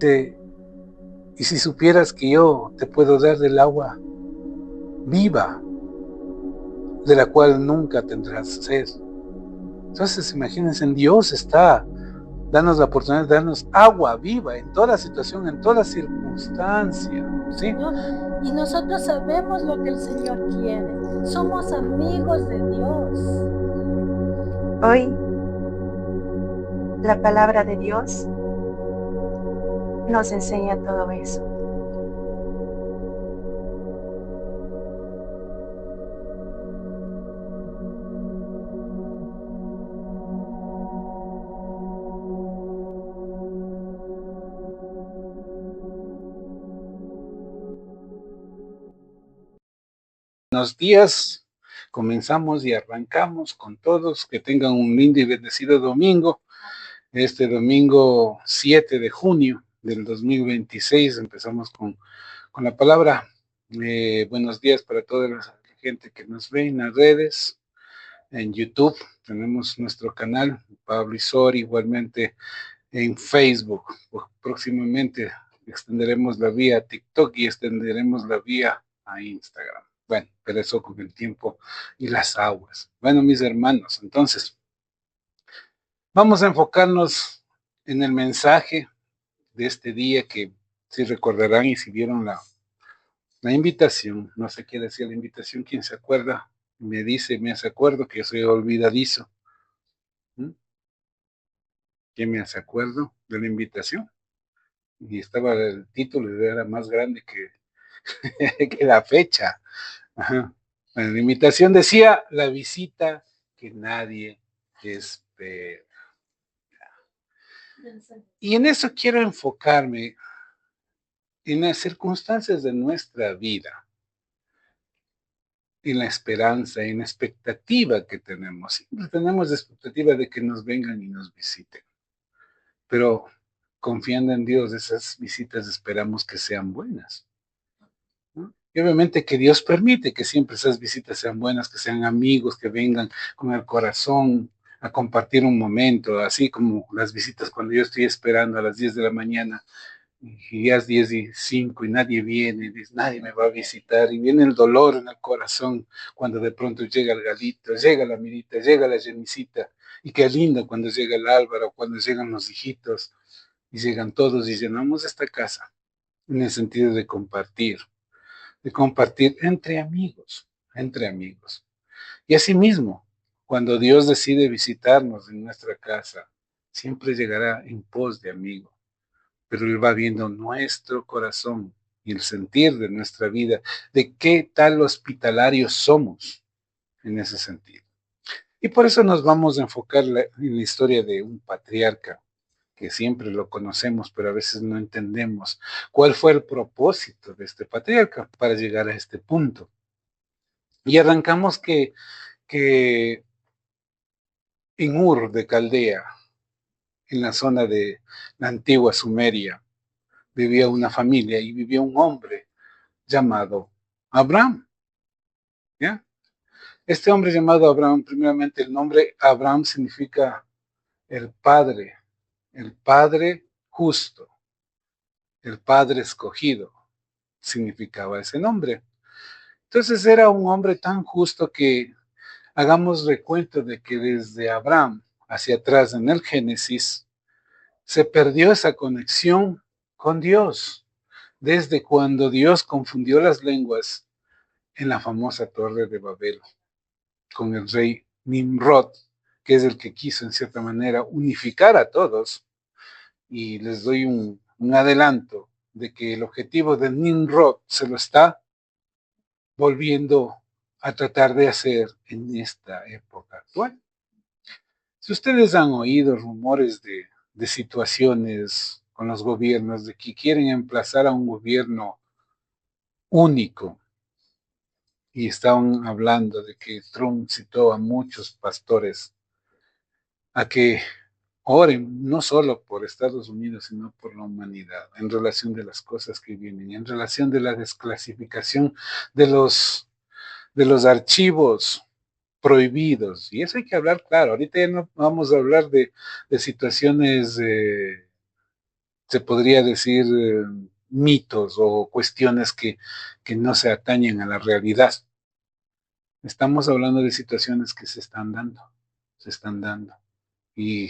Y si supieras que yo te puedo dar del agua viva, de la cual nunca tendrás sed. Entonces, imagínense, en Dios está, danos la oportunidad de darnos agua viva en toda situación, en toda circunstancia, ¿sí? Señor, y nosotros sabemos lo que el Señor quiere. Somos amigos de Dios. Hoy la palabra de Dios nos enseña todo eso. Buenos días, comenzamos y arrancamos con todos, que tengan un lindo y bendecido domingo. Este domingo 7 de junio del 2026 empezamos con la palabra. Buenos días para toda la gente que nos ve en las redes, en YouTube. Tenemos nuestro canal, Pablo Isori, igualmente en Facebook. Próximamente extenderemos la vía a TikTok y extenderemos la vía a Instagram. Bueno, pero eso con el tiempo y las aguas. Bueno, mis hermanos, entonces, vamos a enfocarnos en el mensaje de este día que, si recordarán y si vieron la invitación, no sé qué decía la invitación, quien se acuerda, me dice, me hace acuerdo que yo soy olvidadizo. ¿Mm? ¿Quién me hace acuerdo de la invitación? Y estaba el título, era más grande que la fecha. Ajá. Bueno, la invitación decía la visita que nadie espera. Y en eso quiero enfocarme en las circunstancias de nuestra vida, en la esperanza, en la expectativa que tenemos. Siempre tenemos la expectativa de que nos vengan y nos visiten, pero confiando en Dios, esas visitas esperamos que sean buenas, ¿no? Y obviamente que Dios permite que siempre esas visitas sean buenas, que sean amigos, que vengan con el corazón a compartir un momento, así como las visitas cuando yo estoy esperando a las 10 de la mañana y ya es 10:05 y nadie viene, nadie me va a visitar, y viene el dolor en el corazón cuando de pronto llega el Galito, llega la Mirita, llega la Jenicita, y qué lindo cuando llega el Álvaro, cuando llegan los hijitos, y llegan todos y llenamos esta casa, en el sentido de compartir entre amigos, entre amigos. Y asimismo, cuando Dios decide visitarnos en nuestra casa, siempre llegará en pos de amigo, pero Él va viendo nuestro corazón y el sentir de nuestra vida, de qué tal hospitalarios somos en ese sentido. Y por eso nos vamos a enfocar en la historia de un patriarca, que siempre lo conocemos, pero a veces no entendemos cuál fue el propósito de este patriarca para llegar a este punto. Y arrancamos que en Ur de Caldea, en la zona de la antigua Sumeria, vivía una familia y vivía un hombre llamado Abraham, ¿ya? Este hombre llamado Abraham, primeramente el nombre Abraham significa el padre justo, el padre escogido, significaba ese nombre. Entonces era un hombre tan justo que hagamos recuento de que desde Abraham hacia atrás en el Génesis se perdió esa conexión con Dios, desde cuando Dios confundió las lenguas en la famosa Torre de Babel con el rey Nimrod, que es el que quiso en cierta manera unificar a todos. Y les doy un adelanto de que el objetivo de Nimrod se lo está volviendo a tratar de hacer en esta época actual. Si ustedes han oído rumores de situaciones con los gobiernos, de que quieren emplazar a un gobierno único, y estaban hablando de que Trump citó a muchos pastores a que oren no solo por Estados Unidos, sino por la humanidad, en relación de las cosas que vienen, en relación de la desclasificación de los archivos prohibidos. Y eso hay que hablar claro. Ahorita ya no vamos a hablar de situaciones se podría decir, mitos o cuestiones que no se atañen a la realidad. Estamos hablando de situaciones que se están dando. Y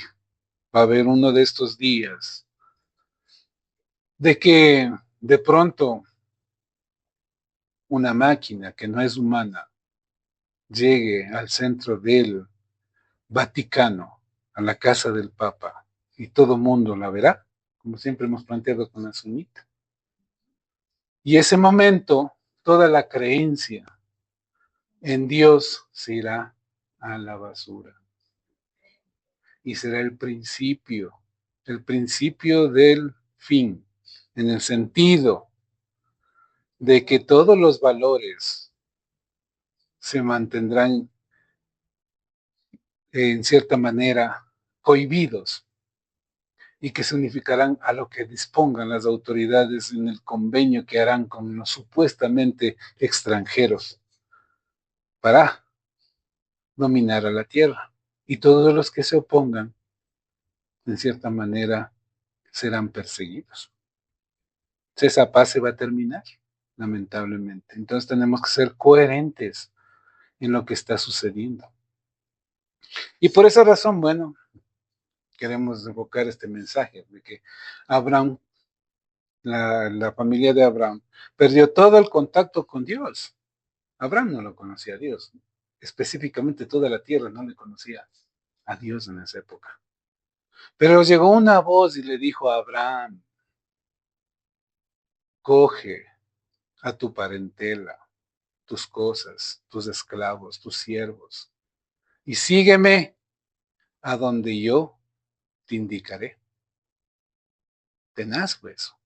va a haber uno de estos días de que de pronto una máquina que no es humana llegue al centro del Vaticano, a la casa del Papa, y todo mundo la verá, como siempre hemos planteado con la sunita. Y ese momento, toda la creencia en Dios se irá a la basura. Y será el principio del fin, en el sentido de que todos los valores se mantendrán en cierta manera cohibidos y que se unificarán a lo que dispongan las autoridades en el convenio que harán con los supuestamente extranjeros para dominar a la tierra. Y todos los que se opongan, en cierta manera, serán perseguidos. Esa paz se va a terminar, lamentablemente. Entonces tenemos que ser coherentes en lo que está sucediendo. Y por esa razón, bueno, queremos evocar este mensaje de que Abraham, la familia de Abraham, perdió todo el contacto con Dios. Abraham no lo conocía a Dios. Específicamente toda la tierra no le conocía a Dios en esa época. Pero llegó una voz y le dijo a Abraham, coge a tu parentela, tus cosas, tus esclavos, tus siervos, y sígueme a donde yo te indicaré. Tenaz fue eso.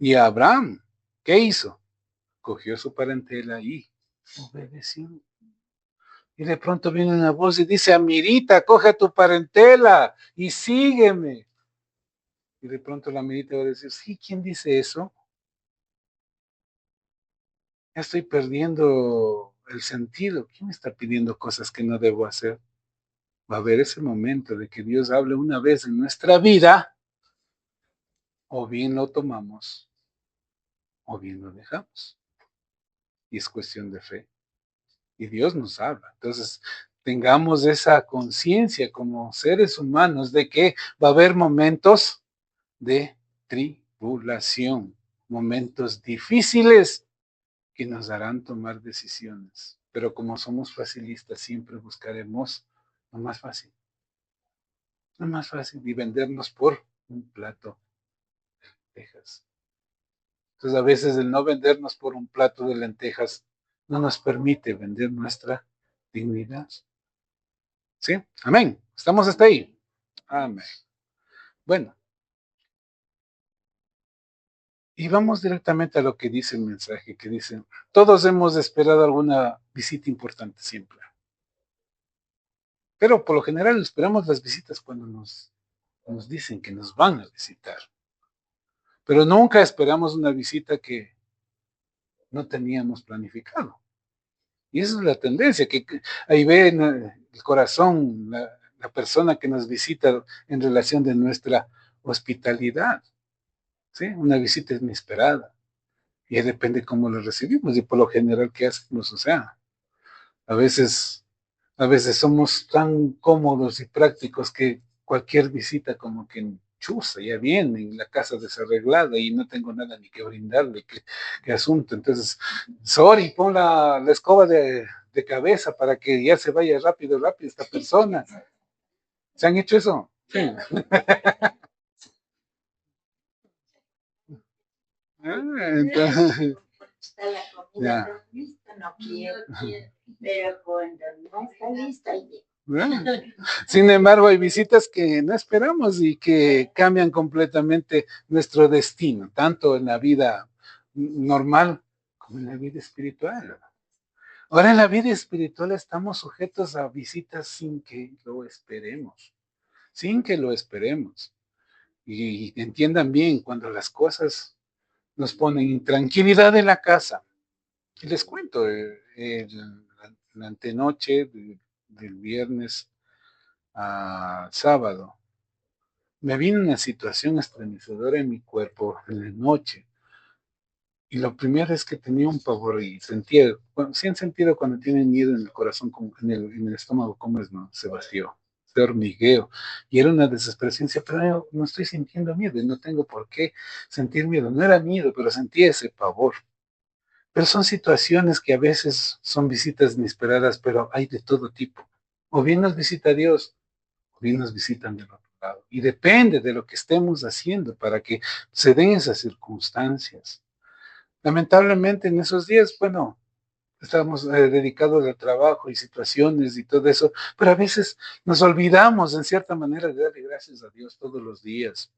Y Abraham, ¿qué hizo? Cogió su parentela y obedeció. Y de pronto viene una voz y dice, Amirita, coge a tu parentela y sígueme. Y de pronto la Amirita va a decir, sí, ¿quién dice eso? Ya estoy perdiendo el sentido. ¿Quién me está pidiendo cosas que no debo hacer? Va a haber ese momento de que Dios hable una vez en nuestra vida, o bien lo tomamos, o bien lo dejamos. Y es cuestión de fe. Y Dios nos habla. Entonces, tengamos esa conciencia como seres humanos de que va a haber momentos de tribulación, momentos difíciles que nos harán tomar decisiones. Pero como somos facilistas, siempre buscaremos lo más fácil y vendernos por un plato de lentejas. Entonces, a veces el no vendernos por un plato de lentejas no nos permite vender nuestra dignidad. ¿Sí? Amén. ¿Estamos hasta ahí? Amén. Bueno, y vamos directamente a lo que dice el mensaje, que dice, todos hemos esperado alguna visita importante siempre. Pero por lo general esperamos las visitas cuando nos dicen que nos van a visitar. Pero nunca esperamos una visita que no teníamos planificado. Y esa es la tendencia, que ahí ve el corazón, la persona que nos visita en relación de nuestra hospitalidad. ¿Sí? Una visita inesperada. Y depende cómo lo recibimos y por lo general qué hacemos. O sea, a veces, a veces somos tan cómodos y prácticos que cualquier visita como que chusa, ya viene, en la casa desarreglada y no tengo nada ni que brindarle, qué asunto. Entonces, sorry, pon la escoba de cabeza para que ya se vaya rápido esta persona. ¿Se han hecho eso? Sí. Entonces, está la comida ya lista, no quiero, pero cuando no está lista, sin embargo, hay visitas que no esperamos y que cambian completamente nuestro destino, tanto en la vida normal como en la vida espiritual. Ahora, en la vida espiritual estamos sujetos a visitas sin que lo esperemos, sin que lo esperemos. Y entiendan bien, cuando las cosas nos ponen intranquilidad en la casa, y les cuento, la antenoche del viernes a sábado, me vino una situación estremecedora en mi cuerpo en la noche. Y lo primero es que tenía un pavor y sentía, bueno, sí han sentido cuando tienen miedo en el corazón, como en el estómago, como es, ¿no? Se vació, se hormigueo. Y era una desesperación, decía, pero yo no estoy sintiendo miedo y no tengo por qué sentir miedo. No era miedo, pero sentía ese pavor. Pero son situaciones que a veces son visitas inesperadas, pero hay de todo tipo. O bien nos visita Dios, o bien nos visitan del otro lado. Y depende de lo que estemos haciendo para que se den esas circunstancias. Lamentablemente en esos días, bueno, estábamos dedicados al trabajo y situaciones y todo eso, pero a veces nos olvidamos en cierta manera de darle gracias a Dios todos los días.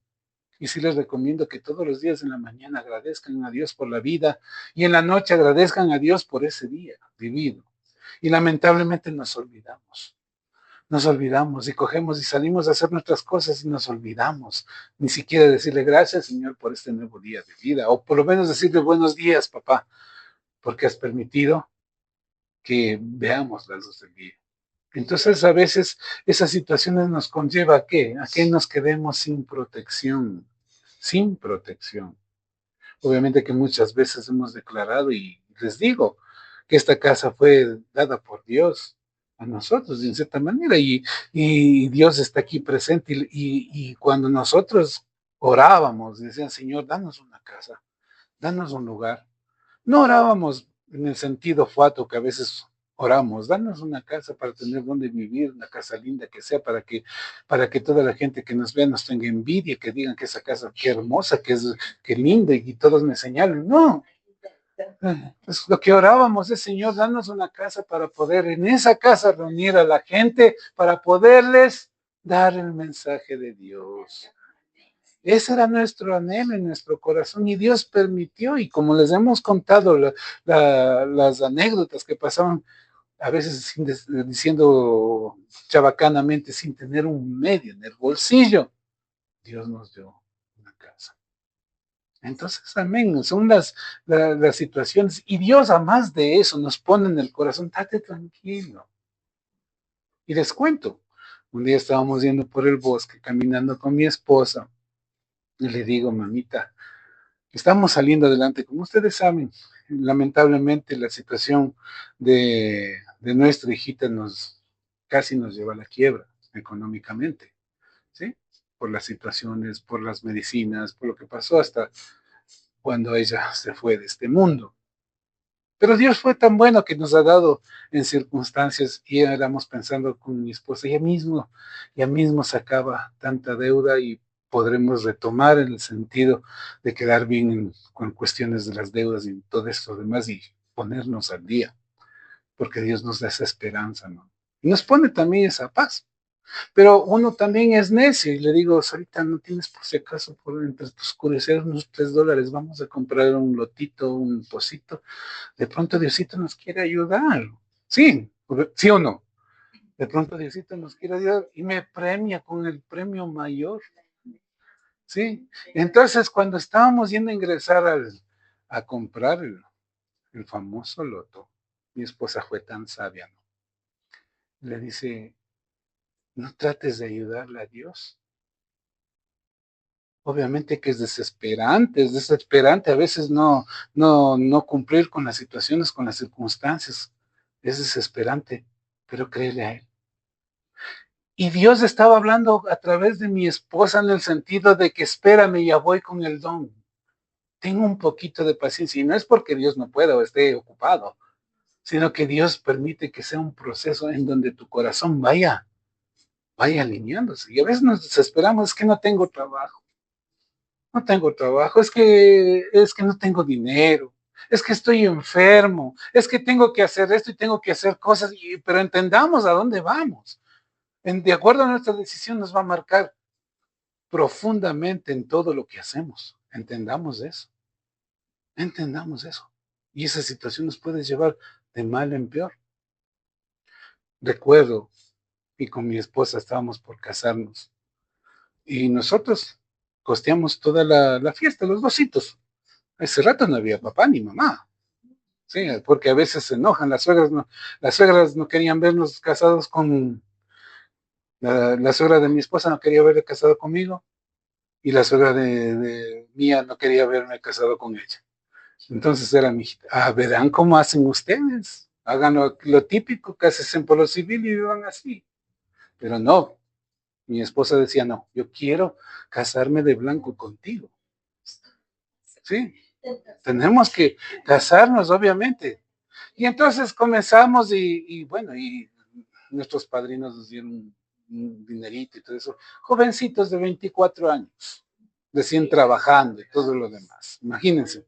Y sí les recomiendo que todos los días en la mañana agradezcan a Dios por la vida y en la noche agradezcan a Dios por ese día vivido. Y lamentablemente nos olvidamos y cogemos y salimos a hacer nuestras cosas y nos olvidamos. Ni siquiera decirle gracias, Señor, por este nuevo día de vida, o por lo menos decirle buenos días, papá, porque has permitido que veamos la luz del día. Entonces, a veces esas situaciones nos conlleva ¿a qué? A que nos quedemos sin protección, sin protección. Obviamente que muchas veces hemos declarado, y les digo, que esta casa fue dada por Dios a nosotros, de cierta manera, y Dios está aquí presente, y cuando nosotros orábamos, decían, Señor, danos una casa, danos un lugar. No orábamos en el sentido fatuo que a veces oramos, danos una casa para tener donde vivir, una casa linda que sea, para que toda la gente que nos vea nos tenga envidia, que digan que esa casa, qué hermosa, qué linda, y todos me señalen. No, pues lo que orábamos es, Señor, danos una casa para poder en esa casa reunir a la gente, para poderles dar el mensaje de Dios. Ese era nuestro anhelo en nuestro corazón y Dios permitió, y como les hemos contado las anécdotas que pasaban, a veces diciendo chabacanamente, sin tener un medio en el bolsillo, Dios nos dio una casa. Entonces, amén, son las situaciones, y Dios, a más de eso, nos pone en el corazón, date tranquilo. Y les cuento, un día estábamos yendo por el bosque, caminando con mi esposa, y le digo, mamita, estamos saliendo adelante. Como ustedes saben, lamentablemente la situación de nuestra hijita casi nos lleva a la quiebra económicamente, ¿sí? Por las situaciones, por las medicinas, por lo que pasó hasta cuando ella se fue de este mundo. Pero Dios fue tan bueno que nos ha dado en circunstancias, y éramos pensando con mi esposa, ya mismo se acaba tanta deuda y podremos retomar en el sentido de quedar bien con cuestiones de las deudas y todo esto demás y ponernos al día, porque Dios nos da esa esperanza, ¿no? Y nos pone también esa paz. Pero uno también es necio y le digo, ahorita no tienes por si acaso por entre tus curiosidades unos $3, vamos a comprar un lotito, un pocito. De pronto Diosito nos quiere ayudar. Sí, sí o no. De pronto Diosito nos quiere ayudar y me premia con el premio mayor. Sí. Entonces, cuando estábamos yendo a ingresar a comprar el famoso loto, mi esposa fue tan sabia, ¿no? Le dice, no trates de ayudarle a Dios. Obviamente que es desesperante a veces no cumplir con las situaciones, con las circunstancias. Es desesperante, pero créele a Él. Y Dios estaba hablando a través de mi esposa en el sentido de que espérame, ya voy con el don. Tengo un poquito de paciencia, y no es porque Dios no pueda o esté ocupado, sino que Dios permite que sea un proceso en donde tu corazón vaya alineándose. Y a veces nos desesperamos, es que no tengo trabajo. No tengo trabajo, es que no tengo dinero, es que estoy enfermo, es que tengo que hacer esto y tengo que hacer cosas, pero entendamos a dónde vamos. De acuerdo a nuestra decisión nos va a marcar profundamente en todo lo que hacemos. Entendamos eso. Y esa situación nos puede llevar de mal en peor. Recuerdo, y con mi esposa estábamos por casarnos, y nosotros costeamos toda la fiesta, los dositos. Ese rato no había papá ni mamá. Sí, porque a veces se enojan, las suegras no querían vernos casados con, la suegra de mi esposa no quería verme casado conmigo, y la suegra de Mía no quería verme casado con ella. Entonces era mi hijita. Ah, verán cómo hacen ustedes. Hagan lo típico que hacen por lo civil y vivan así. Pero no, mi esposa decía, no, yo quiero casarme de blanco contigo. Sí, tenemos que casarnos, obviamente. Y entonces comenzamos y bueno, y nuestros padrinos nos dieron un dinerito y todo eso. Jovencitos de 24 años, recién trabajando y todo lo demás. Imagínense.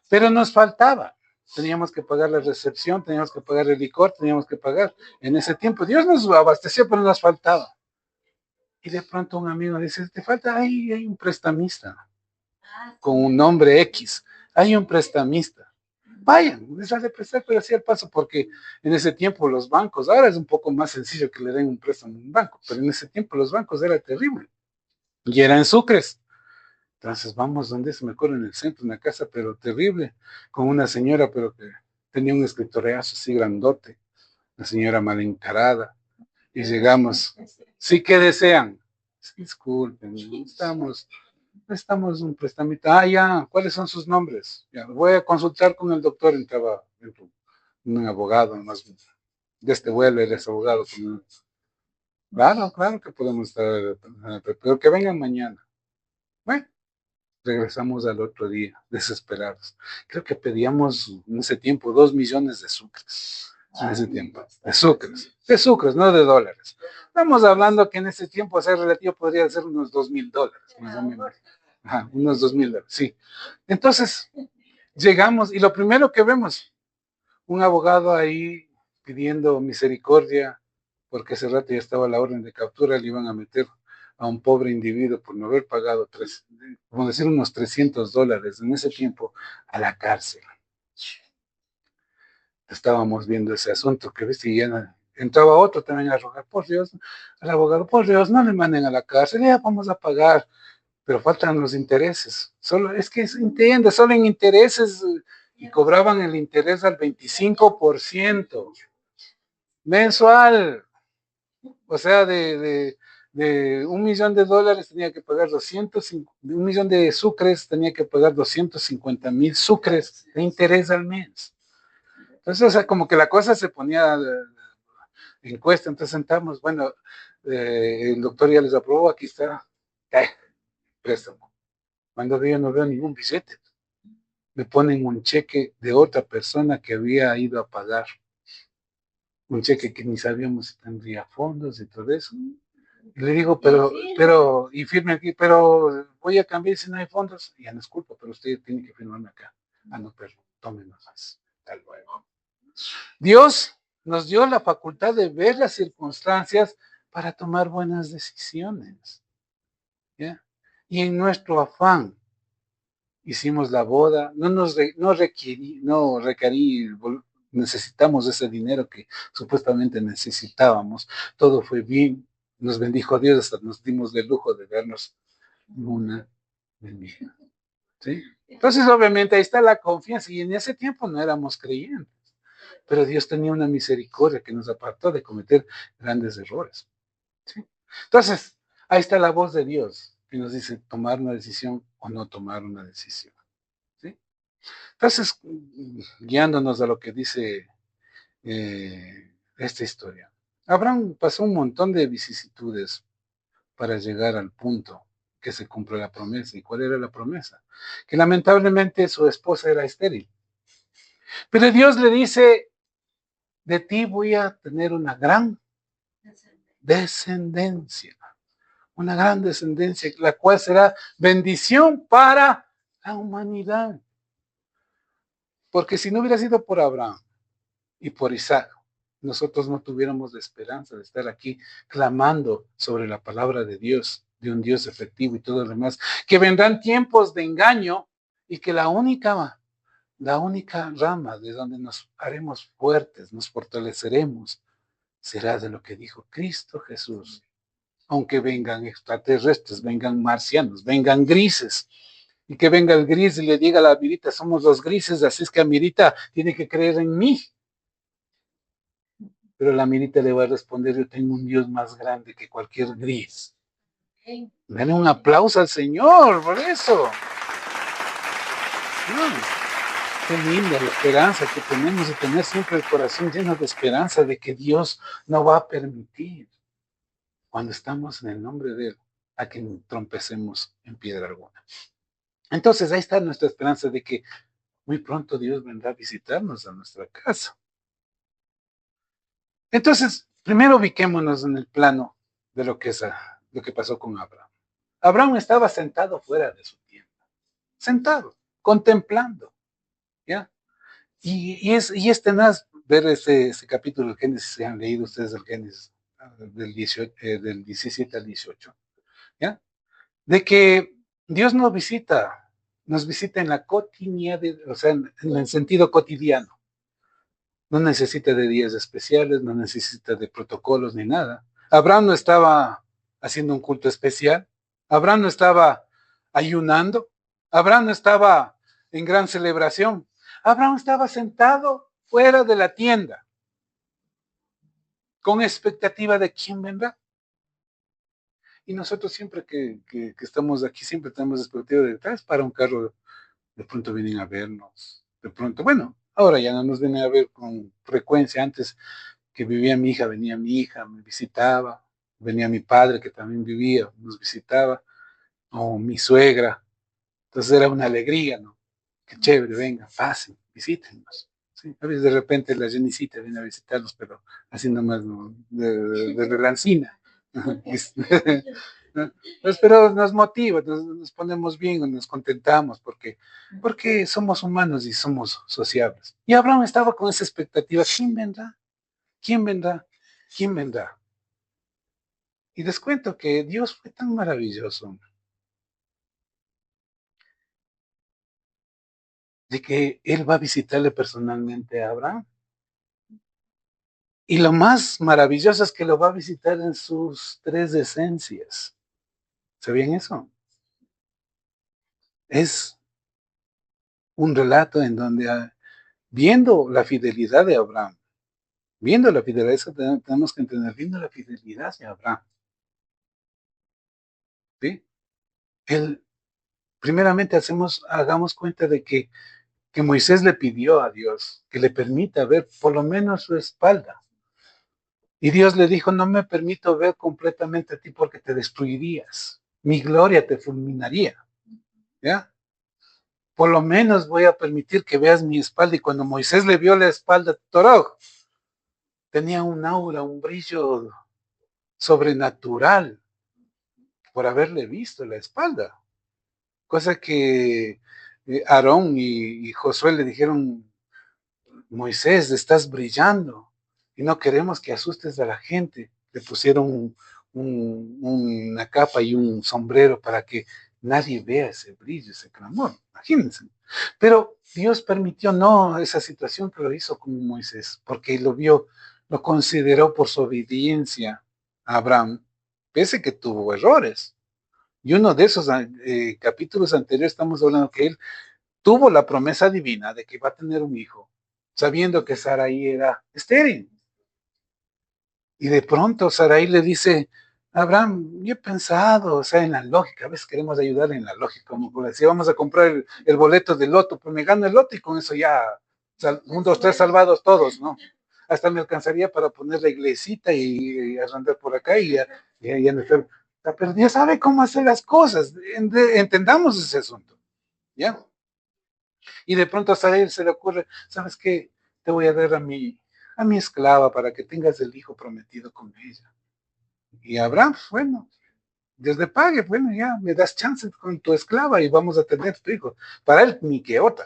Pero nos faltaba. Teníamos que pagar la recepción, teníamos que pagar el licor, teníamos que pagar. En ese tiempo Dios nos abasteció, pero nos faltaba. Y de pronto un amigo dice, te falta, hay un prestamista con un nombre X. Hay un prestamista. Vayan, les hace prestar, pero hacía el paso, porque en ese tiempo los bancos, ahora es un poco más sencillo que le den un préstamo a un banco, pero en ese tiempo los bancos era terrible. Y era en Sucres. Entonces vamos, donde se me acuerdo, en el centro, una casa, pero terrible, con una señora, pero que tenía un escritoreazo así grandote, una señora mal encarada, y llegamos, sí, que desean, disculpen, necesitamos un prestamito, ya, ¿cuáles son sus nombres? Ya, voy a consultar con el doctor, entraba un abogado, más de este vuelo, eres abogado, claro que podemos estar, pero que vengan mañana. Bueno, regresamos al otro día, desesperados. Creo que pedíamos en ese tiempo 2 millones de sucres. En ese tiempo, de sucres, no de dólares. Estamos hablando que en ese tiempo, a ser relativo, podría ser unos $2,000, más o menos. Ajá, unos $2,000, sí. Entonces, llegamos y lo primero que vemos, un abogado ahí pidiendo misericordia, porque ese rato ya estaba la orden de captura, le iban a meter a un pobre individuo por no haber pagado, como decir, unos $300 en ese tiempo a la cárcel. Estábamos viendo ese asunto, que ves, y ya entraba otro también a rogar, por Dios, al abogado, por Dios, no le manden a la cárcel, ya vamos a pagar, pero faltan los intereses. Solo, es que entiende, solo en intereses, y cobraban el interés al 25% mensual. O sea, de $1 millón tenía que pagar 1 millón de sucres, tenía que pagar 250,000 sucres de interés al mes. Entonces, o sea, como que la cosa se ponía en cuesta. Entonces sentamos, bueno, el doctor ya les aprobó, aquí está, préstamo. Cuando yo no veo ningún billete, me ponen un cheque de otra persona que había ido a pagar. Un cheque que ni sabíamos si tendría fondos y todo eso. Y le digo, y firme aquí, pero voy a cambiar si no hay fondos. Ya no es culpa, pero usted tiene que firmarme acá. Ah, no, pero tómenos más. Hasta luego. Dios nos dio la facultad de ver las circunstancias para tomar buenas decisiones. ¿Ya? Y en nuestro afán hicimos la boda, no requerí, necesitamos ese dinero que supuestamente necesitábamos. Todo fue bien, nos bendijo Dios, hasta nos dimos el lujo de vernos una bendición. ¿Sí? Entonces, obviamente, ahí está la confianza, y en ese tiempo no éramos creyentes, pero Dios tenía una misericordia que nos apartó de cometer grandes errores. ¿Sí? Entonces, ahí está la voz de Dios que nos dice tomar una decisión o no tomar una decisión. ¿Sí? Entonces, guiándonos a lo que dice esta historia, Abraham pasó un montón de vicisitudes para llegar al punto que se cumple la promesa. ¿Y cuál era la promesa? Que lamentablemente su esposa era estéril. Pero Dios le dice, de ti voy a tener una gran descendencia, la cual será bendición para la humanidad. Porque si no hubiera sido por Abraham y por Isaac, nosotros no tuviéramos la esperanza de estar aquí clamando sobre la palabra de Dios, de un Dios efectivo y todo lo demás, que vendrán tiempos de engaño y que la única rama de donde nos haremos fuertes, nos fortaleceremos, será de lo que dijo Cristo Jesús. Aunque vengan extraterrestres, vengan marcianos, vengan grises, y que venga el gris y le diga a la Mirita, somos los grises, así es que a Mirita tiene que creer en mí. Pero la Mirita le va a responder, yo tengo un Dios más grande que cualquier gris. Dale un aplauso al Señor por eso. Qué linda la esperanza que tenemos de tener siempre el corazón lleno de esperanza de que Dios no va a permitir, cuando estamos en el nombre de Él, a que trompecemos en piedra alguna. Entonces ahí está nuestra esperanza de que muy pronto Dios vendrá a visitarnos a nuestra casa. Entonces, primero ubiquémonos en el plano de lo que pasó con Abraham. Abraham estaba sentado fuera de su tienda, sentado, contemplando, ¿ya? Y es tenaz ver ese capítulo del Génesis, si han leído ustedes el Génesis, del 17 al 18, ¿ya? De que Dios nos visita en la cotidianidad, o sea, en el sentido cotidiano. No necesita de días especiales, no necesita de protocolos ni nada. Abraham no estaba haciendo un culto especial, Abraham no estaba ayunando, Abraham no estaba en gran celebración, Abraham estaba sentado fuera de la tienda, con expectativa de quién vendrá. Y nosotros siempre que estamos aquí, siempre tenemos expectativa de tal vez para un carro, de pronto vienen a vernos, de pronto, bueno, ahora ya no nos vienen a ver con frecuencia. Antes que vivía mi hija, venía mi hija, me visitaba, venía mi padre que también vivía, nos visitaba, o mi suegra. Entonces era una alegría, ¿no? Qué chévere, venga, pasen, visítenos. ¿Sí? A veces de repente la Jenicita viene a visitarnos, pero así nomás, ¿no? de relancina. Pero nos motiva, nos ponemos bien, nos contentamos porque somos humanos y somos sociables. Y Abraham estaba con esa expectativa, ¿quién vendrá? ¿Quién vendrá? ¿Quién vendrá? Y les cuento que Dios fue tan maravilloso de que Él va a visitarle personalmente a Abraham. Y lo más maravilloso es que lo va a visitar en sus tres esencias. ¿Sabían eso? Es un relato en donde, viendo la fidelidad de Abraham, viendo la fidelidad, eso tenemos que entender, viendo la fidelidad de Abraham, ¿sí? Él, primeramente hagamos cuenta de que Moisés le pidió a Dios que le permita ver por lo menos su espalda. Y Dios le dijo, no me permito ver completamente a ti porque te destruirías. Mi gloria te fulminaría. ¿Ya? Por lo menos voy a permitir que veas mi espalda. Y cuando Moisés le vio la espalda, Toroj, tenía un aura, un brillo sobrenatural por haberle visto la espalda. Cosa que Aarón y Josué le dijeron, Moisés, estás brillando y no queremos que asustes a la gente. Le pusieron una capa y un sombrero para que nadie vea ese brillo, ese clamor. Imagínense. Pero Dios permitió no esa situación, que lo hizo con Moisés, porque lo vio, lo consideró por su obediencia a Abraham, pese que tuvo errores. Y uno de esos capítulos anteriores estamos hablando que él tuvo la promesa divina de que va a tener un hijo, sabiendo que Sarai era estéril. Y de pronto Sarai le dice, Abraham, yo he pensado, o sea, en la lógica, a veces queremos ayudar en la lógica, como decía, vamos a comprar el boleto del loto, pues me gano el loto y con eso ya, un, dos, tres salvados todos, ¿no? Hasta me alcanzaría para poner la iglesita y arrendar por acá y ya no estar. Pero Dios sabe cómo hacer las cosas, entendamos ese asunto, ¿ya? Y de pronto a Sarai se le ocurre, ¿sabes qué? Te voy a dar a mi esclava para que tengas el hijo prometido con ella. Y Abraham, bueno, Dios le pague, bueno, ya me das chance con tu esclava y vamos a tener tu hijo. Para él, ni que otra.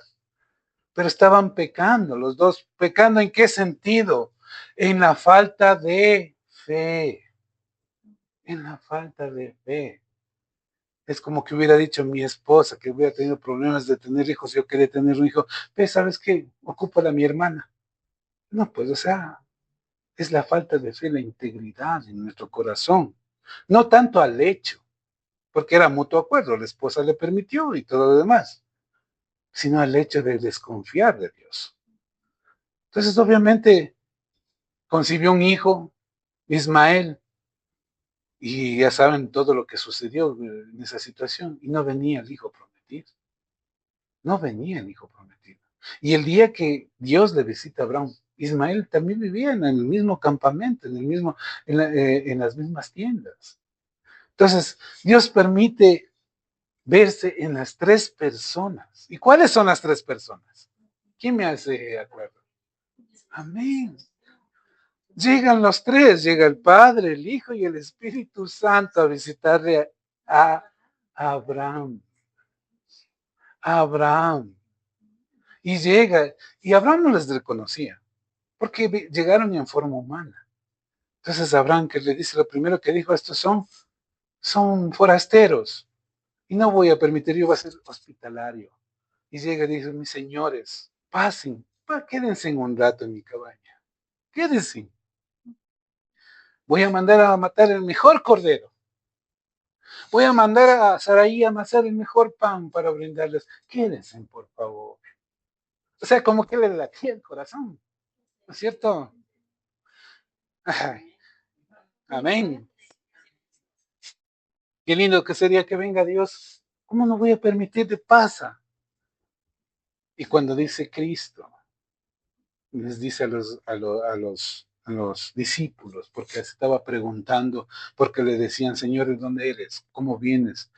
Pero estaban pecando, los dos. ¿Pecando en qué sentido? En la falta de fe. En la falta de fe. Es como que hubiera dicho mi esposa, que hubiera tenido problemas de tener hijos, yo quería tener un hijo, pero ¿sabes qué? Ocúpala a mi hermana. No, pues, o sea, es la falta de fe, la integridad en nuestro corazón. No tanto al hecho, porque era mutuo acuerdo, la esposa le permitió y todo lo demás, sino al hecho de desconfiar de Dios. Entonces, obviamente, concibió un hijo, Ismael, Y ya saben todo lo que sucedió en esa situación. Y no venía el hijo prometido. No venía el hijo prometido. Y el día que Dios le visita a Abraham, Ismael también vivía en el mismo campamento, en las mismas tiendas. Entonces, Dios permite verse en las tres personas. ¿Y cuáles son las tres personas? ¿Quién me hace acuerdo? Amén. Llegan los tres, llega el Padre, el Hijo y el Espíritu Santo a visitarle a Abraham. A Abraham. Y llega, y Abraham no les reconocía, porque llegaron en forma humana. Entonces Abraham, que le dice lo primero que dijo, estos son forasteros, y no voy a permitir, yo voy a ser hospitalario. Y llega y dice, mis señores, pasen, quédense un rato en mi cabaña, quédense. Voy a mandar a matar el mejor cordero. Voy a mandar a Saraí a amasar el mejor pan para brindarles. Quédense, por favor. O sea, como que le latía el corazón, ¿no es cierto? Ay, amén. Qué lindo que sería que venga Dios. ¿Cómo no voy a permitir de pasa? Y cuando dice Cristo, les dice a los discípulos, porque estaba preguntando, porque le decían, Señor, ¿de dónde eres? ¿Cómo vienes?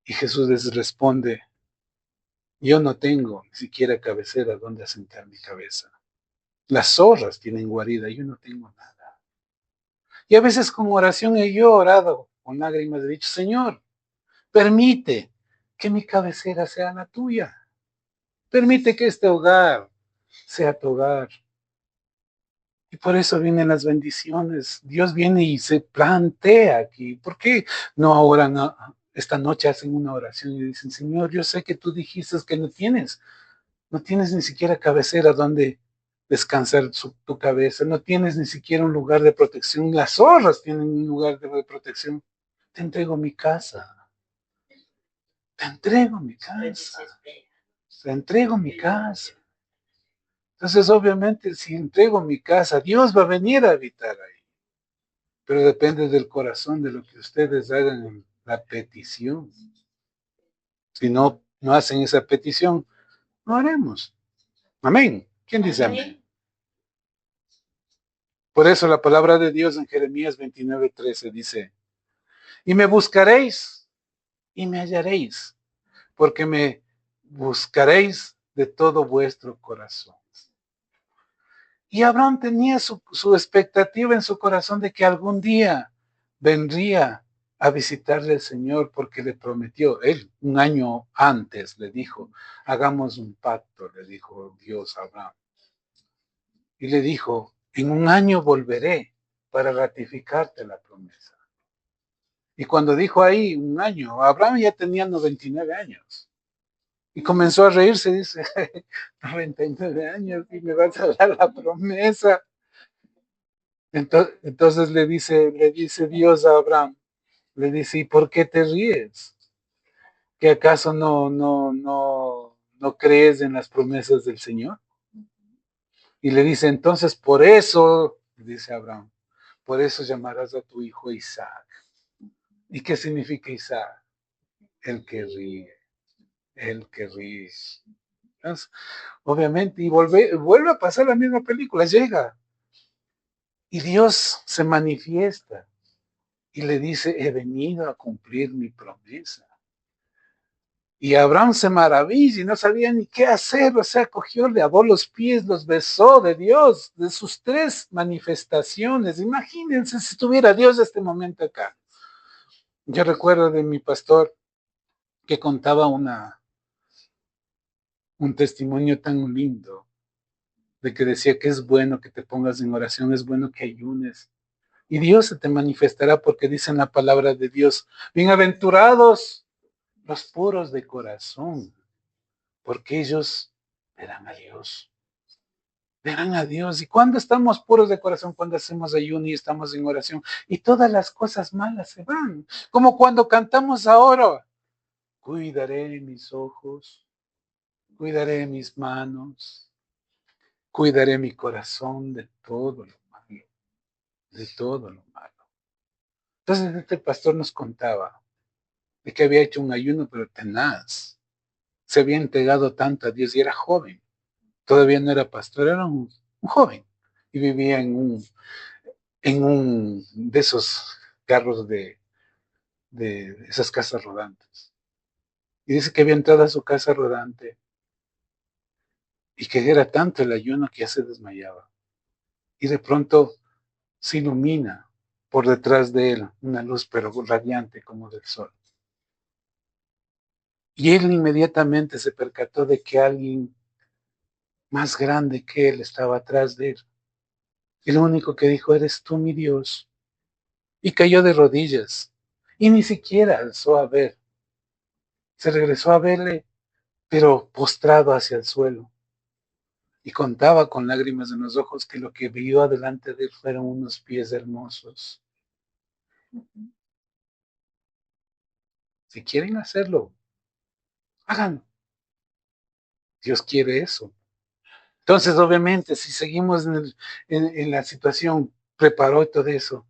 Y Jesús les responde, yo no tengo ni siquiera cabecera donde asentar mi cabeza. Las zorras tienen guarida, yo no tengo nada. Y a veces con oración yo he orado, con lágrimas he dicho, Señor, permite que mi cabecera sea la tuya. Permite que este hogar sea tu hogar. Y por eso vienen las bendiciones. Dios viene y se plantea aquí. ¿Por qué no ahora, esta noche hacen una oración y dicen, Señor, yo sé que tú dijiste que no tienes ni siquiera cabecera donde descansar tu cabeza, no tienes ni siquiera un lugar de protección. Las zorras tienen un lugar de protección. Te entrego mi casa. Te entrego mi casa. Te entrego mi casa. Entonces, obviamente, si entrego mi casa, Dios va a venir a habitar ahí. Pero depende del corazón, de lo que ustedes hagan en la petición. Si no hacen esa petición, no haremos. Amén. ¿Quién dice amén? Por eso la palabra de Dios en Jeremías 29:13 dice, y me buscaréis y me hallaréis, porque me buscaréis de todo vuestro corazón. Y Abraham tenía su expectativa en su corazón de que algún día vendría a visitarle el Señor porque le prometió, él un año antes le dijo, hagamos un pacto, le dijo Dios a Abraham. Y le dijo, en un año volveré para ratificarte la promesa. Y cuando dijo ahí un año, Abraham ya tenía 99 años. Y comenzó a reírse, dice, 99 años y me vas a dar la promesa. Entonces le dice Dios a Abraham, le dice, ¿y por qué te ríes? ¿Que acaso no crees en las promesas del Señor? Y le dice, entonces por eso, dice Abraham, por eso llamarás a tu hijo Isaac. ¿Y qué significa Isaac? El que ríe, el que ríe. Entonces, obviamente, y vuelve a pasar la misma película, llega. Y Dios se manifiesta y le dice, he venido a cumplir mi promesa. Y Abraham se maravilla y no sabía ni qué hacer, o sea, cogió, le lavó los pies, los besó de Dios, de sus tres manifestaciones. Imagínense si tuviera Dios este momento acá. Yo recuerdo de mi pastor que contaba un testimonio tan lindo, de que decía que es bueno que te pongas en oración, es bueno que ayunes. Y Dios se te manifestará porque dice en la palabra de Dios, bienaventurados los puros de corazón, porque ellos verán a Dios. Verán a Dios. ¿Y cuando estamos puros de corazón? Cuando hacemos ayuno y estamos en oración. Y todas las cosas malas se van. Como cuando cantamos ahora. Cuidaré mis ojos, cuidaré mis manos, cuidaré mi corazón de todo lo malo, de todo lo malo. Entonces este pastor nos contaba de que había hecho un ayuno, pero tenaz. Se había entregado tanto a Dios y era joven. Todavía no era pastor, era un joven. Y vivía en un de esos carros de esas casas rodantes. Y dice que había entrado a su casa rodante y que era tanto el ayuno que ya se desmayaba. Y de pronto se ilumina por detrás de él una luz, pero radiante como del sol. Y él inmediatamente se percató de que alguien más grande que él estaba atrás de él. Y lo único que dijo, eres tú mi Dios. Y cayó de rodillas. Y ni siquiera alzó a ver. Se regresó a verle, pero postrado hacia el suelo. Y contaba con lágrimas en los ojos que lo que vio adelante de él fueron unos pies hermosos. Si quieren hacerlo, háganlo. Dios quiere eso. Entonces, obviamente, si seguimos en la situación, preparó todo eso.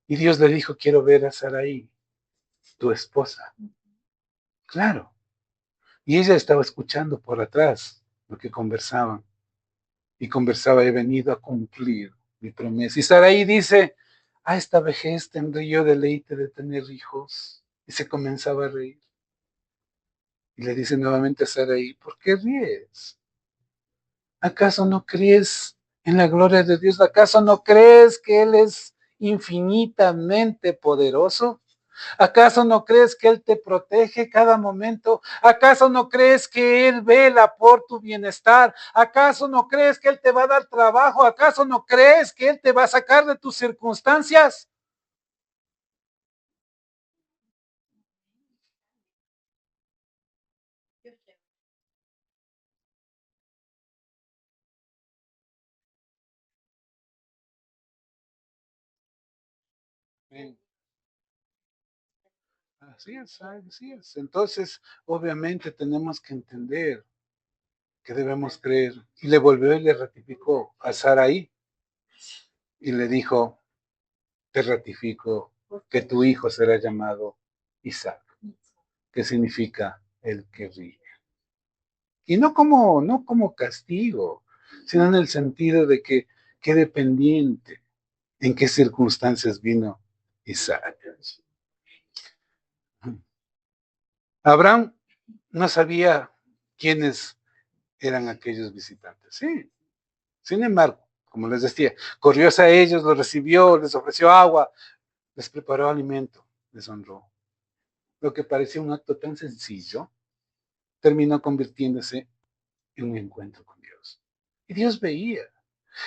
Y Dios le dijo, quiero ver a Saraí, tu esposa. Claro. Y ella estaba escuchando por atrás lo que conversaban. Y conversaba, he venido a cumplir mi promesa. Y Saraí dice, a esta vejez tendré yo deleite de tener hijos. Y se comenzaba a reír. Y le dice nuevamente a Saraí, ¿por qué ríes? ¿Acaso no crees en la gloria de Dios? ¿Acaso no crees que Él es infinitamente poderoso? ¿Acaso no crees que Él te protege cada momento? ¿Acaso no crees que Él vela por tu bienestar? ¿Acaso no crees que Él te va a dar trabajo? ¿Acaso no crees que Él te va a sacar de tus circunstancias? Así es, así es. Entonces, obviamente tenemos que entender que debemos creer. Y le volvió y le ratificó a Saraí y le dijo, te ratifico que tu hijo será llamado Isaac, que significa el que ríe. Y no como castigo, sino en el sentido de que quede pendiente en qué circunstancias vino Isaac. Abraham no sabía quiénes eran aquellos visitantes. Sí, sin embargo, como les decía, corrió hacia ellos, los recibió, les ofreció agua, les preparó alimento, les honró. Lo que parecía un acto tan sencillo terminó convirtiéndose en un encuentro con Dios. Y Dios veía.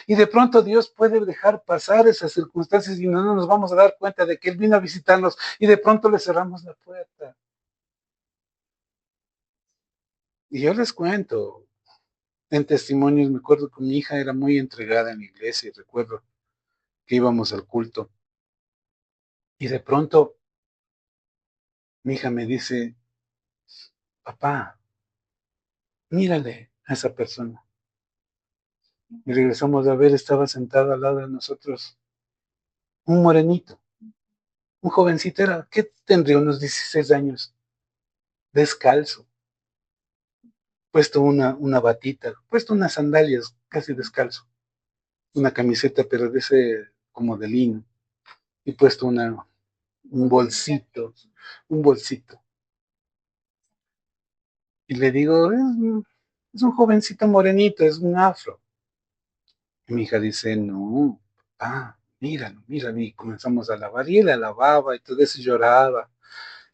Y de pronto Dios puede dejar pasar esas circunstancias y no nos vamos a dar cuenta de que Él vino a visitarnos y de pronto le cerramos la puerta. Y yo les cuento, en testimonios, me acuerdo que mi hija era muy entregada en la iglesia y recuerdo que íbamos al culto. Y de pronto mi hija me dice, papá, mírale a esa persona. Y regresamos a ver, estaba sentado al lado de nosotros un morenito, un jovencito, era, ¿qué tendría? Unos 16 años, descalzo, puesto una batita, puesto unas sandalias, casi descalzo, una camiseta, pero de ese, como de lino, y puesto un bolsito, un bolsito. Y le digo, es un jovencito morenito, es un afro. Y mi hija dice, no, papá, míralo, míralo. Y comenzamos a lavar, y él la lavaba, y todo eso y lloraba.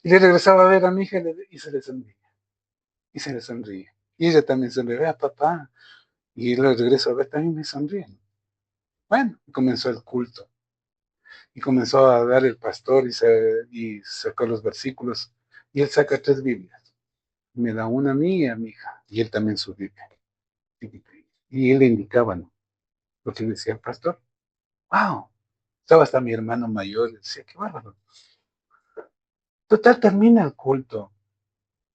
Y le regresaba a ver a mi hija y se le sonríe, y se le sonríe. Y ella también sonríe, vea papá. Y le regreso a ver, también me sonríen. Bueno, comenzó el culto. Y comenzó a dar el pastor y sacó los versículos. Y él saca 3 Biblias. Me da una a mí y a mi hija. Y él también su Biblia. Y él le indicaba, ¿no?, lo que decía el pastor. ¡Wow! Estaba hasta mi hermano mayor. Decía, qué bárbaro. Total, termina el culto.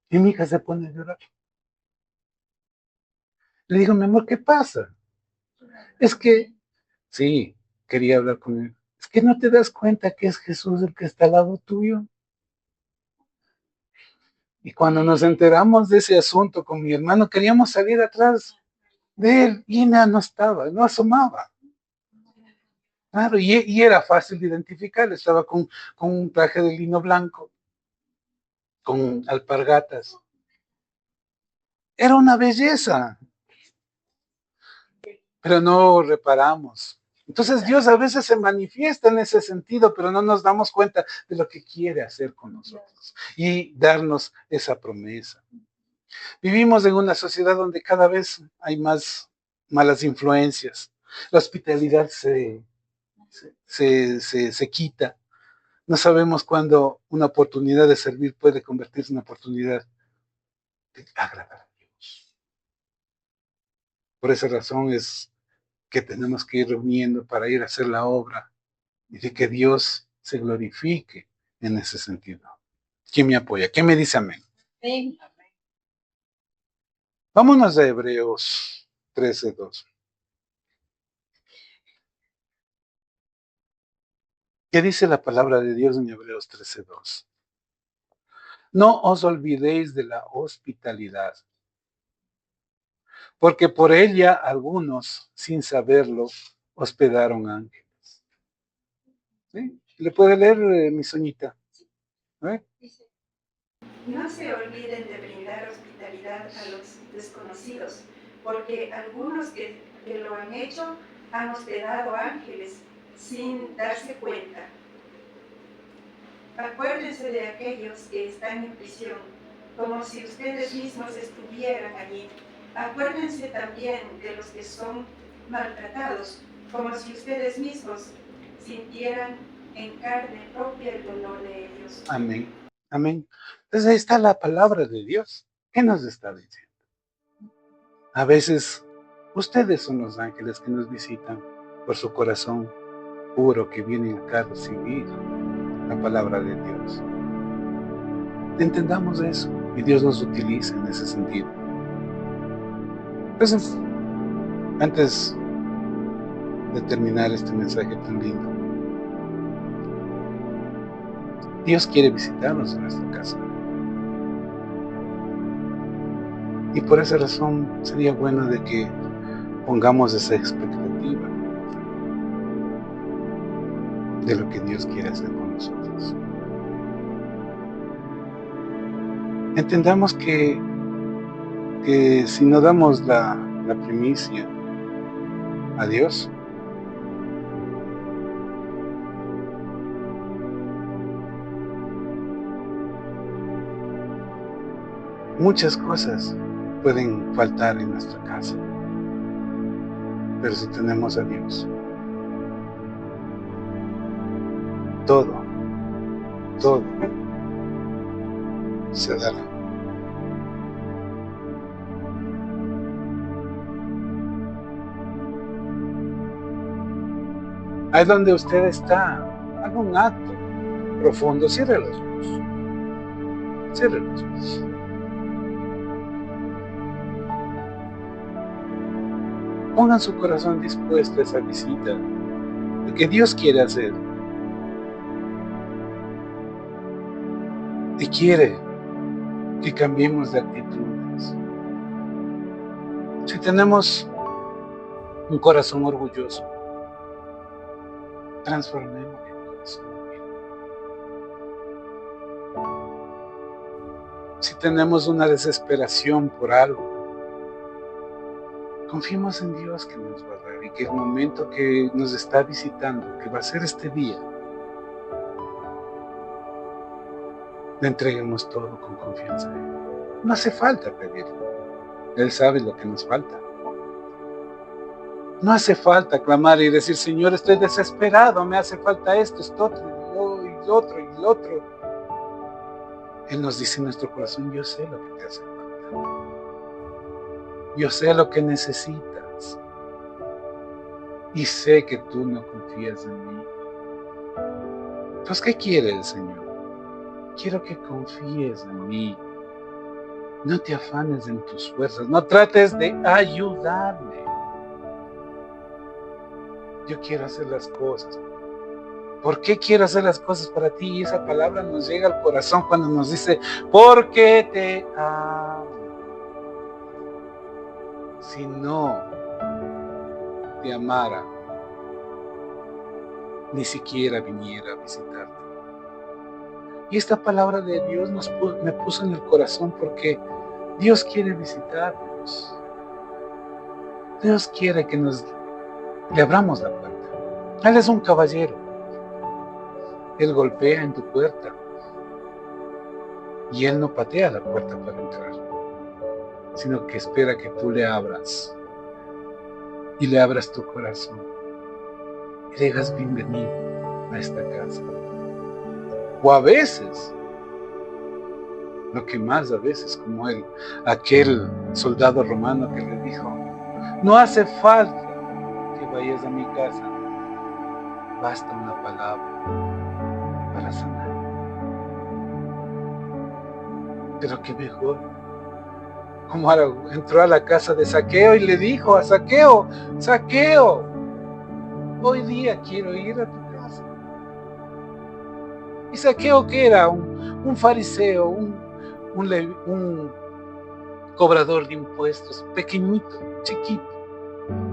Y mi hija se pone a llorar. Le digo, mi amor, ¿qué pasa? Es que, sí, quería hablar con él. ¿Que no te das cuenta que es Jesús el que está al lado tuyo? Y cuando nos enteramos de ese asunto con mi hermano, queríamos salir atrás de él y no estaba, no asomaba. Claro, y era fácil de identificar, estaba con un traje de lino blanco, con alpargatas. Era una belleza, pero no reparamos. Entonces Dios a veces se manifiesta en ese sentido, pero no nos damos cuenta de lo que quiere hacer con nosotros y darnos esa promesa. Vivimos en una sociedad donde cada vez hay más malas influencias. La hospitalidad se quita. No sabemos cuándo una oportunidad de servir puede convertirse en una oportunidad de agradar a Dios. Por esa razón es que tenemos que ir reuniendo para ir a hacer la obra y de que Dios se glorifique en ese sentido. ¿Quién me apoya? ¿Quién me dice amén? Amén. Vámonos a Hebreos 13:2. ¿Qué dice la palabra de Dios en Hebreos 13:2? No os olvidéis de la hospitalidad, porque por ella algunos, sin saberlo, hospedaron ángeles. ¿Sí? ¿Le puede leer, mi soñita? Dice, no se olviden de brindar hospitalidad a los desconocidos, porque algunos que lo han hecho han hospedado ángeles sin darse cuenta. Acuérdense de aquellos que están en prisión, como si ustedes mismos estuvieran allí. Acuérdense también de los que son maltratados, como si ustedes mismos sintieran en carne propia el dolor de ellos. Amén. Amén. Entonces ahí está la palabra de Dios. ¿Qué nos está diciendo? A veces ustedes son los ángeles que nos visitan por su corazón puro que vienen acá a recibir la palabra de Dios. Entendamos eso y Dios nos utiliza en ese sentido. Entonces, antes de terminar este mensaje tan lindo, Dios quiere visitarnos en nuestra casa. Y por esa razón sería bueno de que pongamos esa expectativa de lo que Dios quiere hacer con nosotros. Entendamos que si no damos la primicia a Dios, muchas cosas pueden faltar en nuestra casa. Pero si tenemos a Dios, todo se dará. Ahí donde usted está, haga un acto profundo, cierre los ojos. Cierre los ojos. Pongan su corazón dispuesto a esa visita, lo que Dios quiere hacer. Y quiere que cambiemos de actitudes. Si tenemos un corazón orgulloso, transformemos el corazón. Si tenemos una desesperación por algo, confiemos en Dios que nos va a dar y que el momento que nos está visitando, que va a ser este día, le entreguemos todo con confianza a Él. No hace falta pedir. Él sabe lo que nos falta. No hace falta clamar y decir, Señor, estoy desesperado, me hace falta esto, y lo otro. Él nos dice en nuestro corazón, yo sé lo que te hace falta. Yo sé lo que necesitas. Y sé que tú no confías en mí. Entonces, ¿qué quiere el Señor? Quiero que confíes en mí. No te afanes en tus fuerzas. No trates de ayudarme. Yo quiero hacer las cosas. ¿Por qué quiero hacer las cosas para ti? Y esa palabra nos llega al corazón cuando nos dice, porque te amo. Si no te amara, ni siquiera viniera a visitarte. Y esta palabra de Dios me puso en el corazón porque Dios quiere visitarnos. Dios quiere que le abramos la puerta. Él es un caballero. Él golpea en tu puerta y Él no patea la puerta para entrar, sino que espera que tú le abras y le abras tu corazón y le digas bienvenido a esta casa. O a veces, lo que más a veces, como aquel soldado romano que le dijo, no hace falta que vayas a mi casa, basta una palabra para sanar. Pero qué mejor, como ahora entró a la casa de Zaqueo y le dijo a Zaqueo, Zaqueo, hoy día quiero ir a tu casa. Y Zaqueo, que era un fariseo, un cobrador de impuestos, pequeñito, chiquito,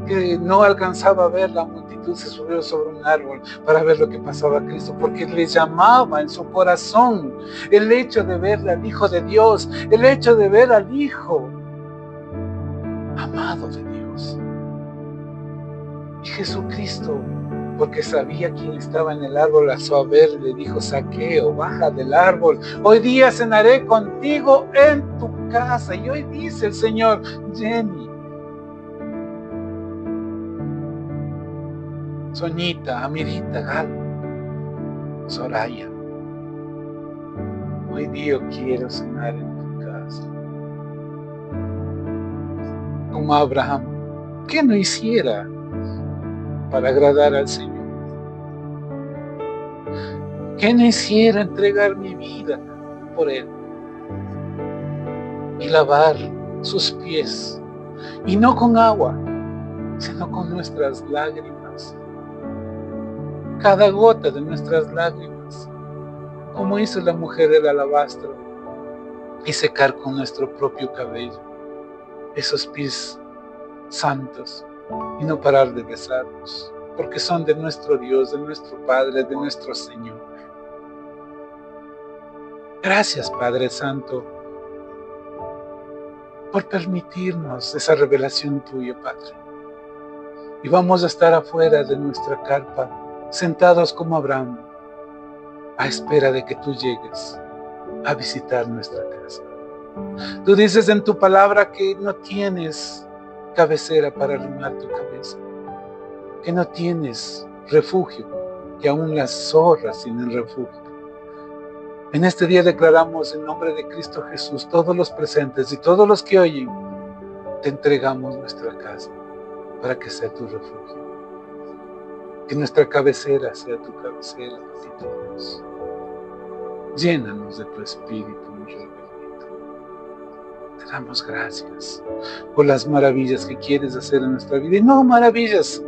que no alcanzaba a ver la multitud, se subió sobre un árbol para ver lo que pasaba a Cristo, porque le llamaba en su corazón el hecho de ver al Hijo de Dios, el hecho de ver al Hijo amado de Dios. Y Jesucristo, porque sabía quién estaba en el árbol, alzó a ver y le dijo, Zaqueo, baja del árbol, hoy día cenaré contigo en tu casa. Y hoy dice el Señor, Jenny, Soñita, Amirita, Galo, Soraya, hoy día quiero cenar en tu casa. Como Abraham, ¿qué no hiciera para agradar al Señor? ¿Qué no hiciera entregar mi vida por Él? Y lavar sus pies, y no con agua, sino con nuestras lágrimas. Cada gota de nuestras lágrimas, como hizo la mujer del alabastro, y secar con nuestro propio cabello esos pies santos, y no parar de besarlos, porque son de nuestro Dios, de nuestro Padre, de nuestro Señor. Gracias, Padre Santo, por permitirnos esa revelación tuya, Padre. Y vamos a estar afuera de nuestra carpa, sentados como Abraham, a espera de que tú llegues a visitar nuestra casa. Tú dices en tu palabra que no tienes cabecera para arrimar tu cabeza, que no tienes refugio, que aún las zorras tienen refugio. En este día declaramos en nombre de Cristo Jesús, todos los presentes y todos los que oyen, te entregamos nuestra casa para que sea tu refugio. Que nuestra cabecera sea tu cabecera, Papito Dios. Llénanos de tu Espíritu, mi Rey bendito. Te damos gracias por las maravillas que quieres hacer en nuestra vida. Y no maravillas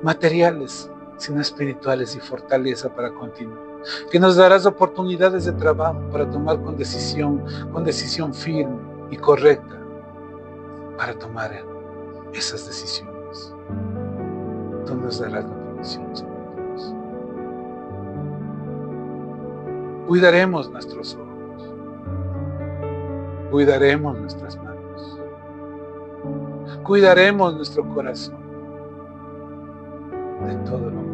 materiales, sino espirituales y fortaleza para continuar. Que nos darás oportunidades de trabajo para tomar con decisión firme y correcta para tomar esas decisiones. Tú nos darás la provisión, Señor Dios. Cuidaremos nuestros ojos, cuidaremos nuestras manos, cuidaremos nuestro corazón de todo lo malo.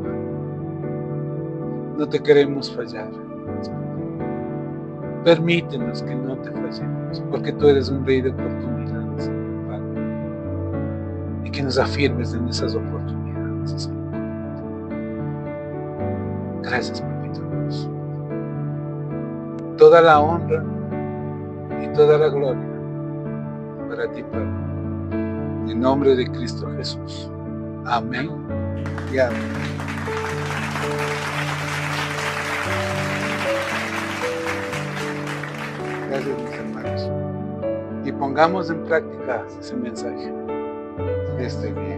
No te queremos fallar. Permítenos que no te fallemos, porque tú eres un Rey de oportunidades, Señor Padre, y que nos afirmes en esas oportunidades, Señor. Gracias, Papito Dios. Toda la honra y toda la gloria para ti, Padre. En nombre de Cristo Jesús. Amén y amén. Gracias, mis hermanos. Y pongamos en práctica ese mensaje de este día.